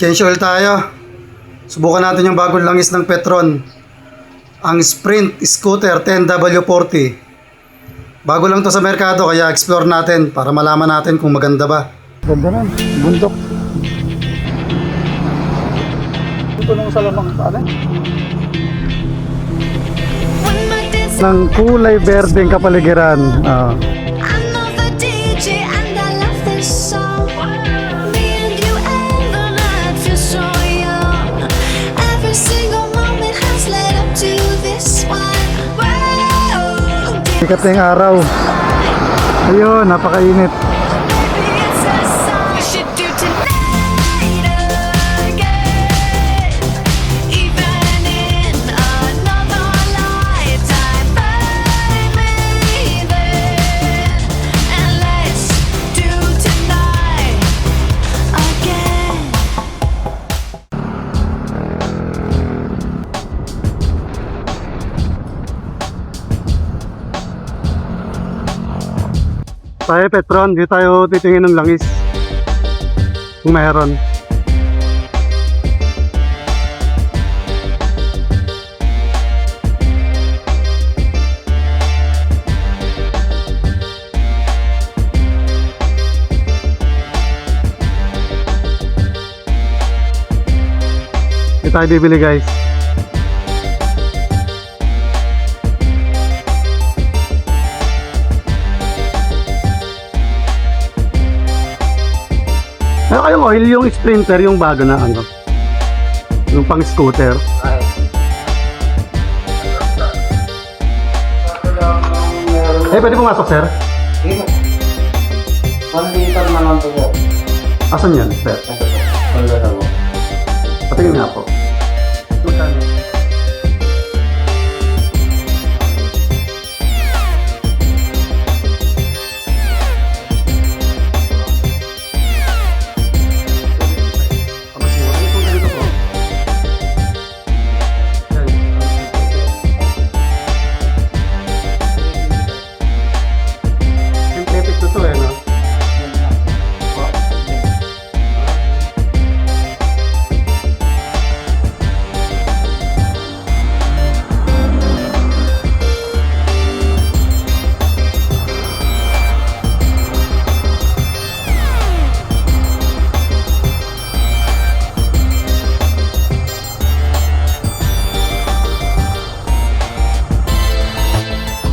Change oil tayo. Subukan natin yung bagong langis ng Petron. Ang Sprint Scooter 10W40. Bago lang to sa merkado kaya explore natin para malaman natin kung maganda ba. Ganda na, bundok. Ito nung salamang paano? Ng kulay berdeng kapaligiran. Sikat na yung araw. Ayun, napakainit. Tayo Petron, di tayo titingin ng langis kung meron. Di tayo bibili guys. Meron kayong oil yung Sprinter, yung bago na ano, yung pang scooter. Pwede pumasok sir? 1 liter na lang ito po. Asan yan sir? Ito po. Wala na po. Patingin nga po. Magkano?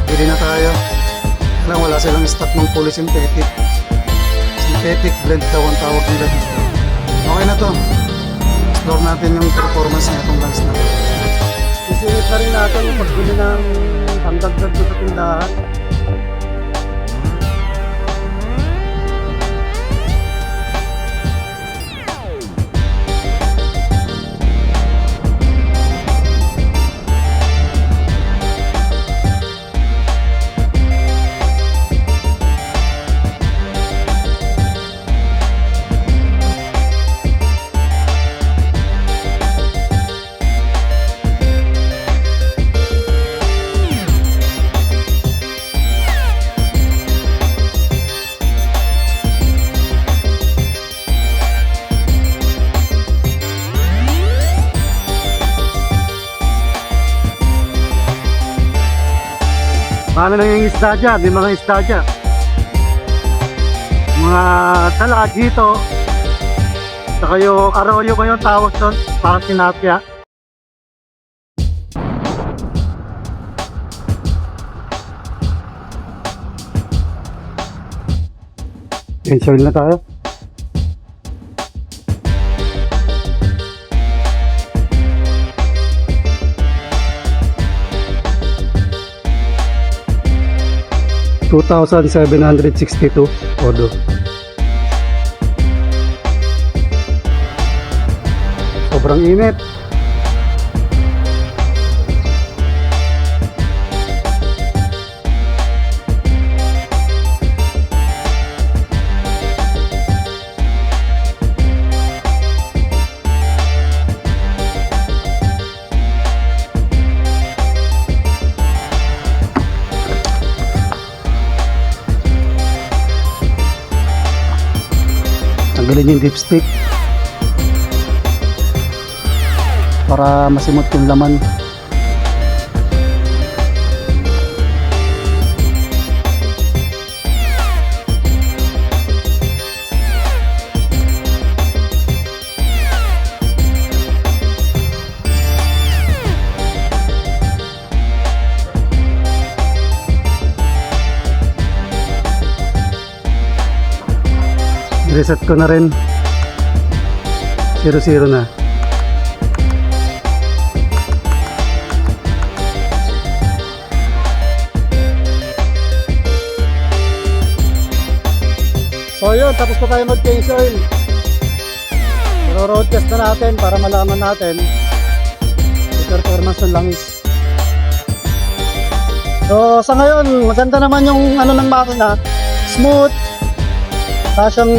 Pili na tayo. Alam, wala silang stock ng fully synthetic. Synthetic blend daw ang tawag nila dito. Okay na to. Explore natin yung performance na itong lens na to. Isingit na rin natin yung pagbili ng pangdagdag sa tindahan. Paano lang yung isda dyan? Yung mga isda dyan, mga talagito, saka yung arroyo ba yung tawag doon? Parang sinapya. Cancel na tayo. $2,762 odo. Sobrang init. Tanggalin yung dipstick. para masimot yung laman. Reset ko na rin. 0-0 na. So yun, tapos pa tayo mag-change oil. Pero road test na natin para malaman natin yung performance ng langis. So sa ngayon, maganda naman yung ano ng makina. Smooth. Siyang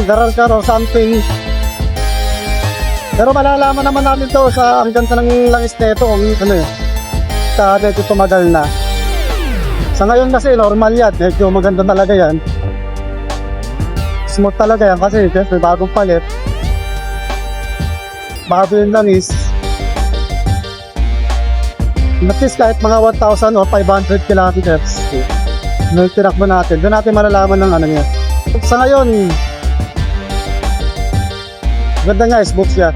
garal ka or something. Pero malalaman naman natin to sa ang ganda ng langis nito kung ano eh, sa medyo tumagal na. Sa ngayon kasi normal yan, medyo maganda talaga yan. Smooth talaga yan kasi syempre bagong palit. Bago yung langis. At least kahit mga 1,000 o 500 kilometers nung tinakbo natin, doon natin malalaman ng ano niya. Sa ngayon, ganda nga, smooth siya.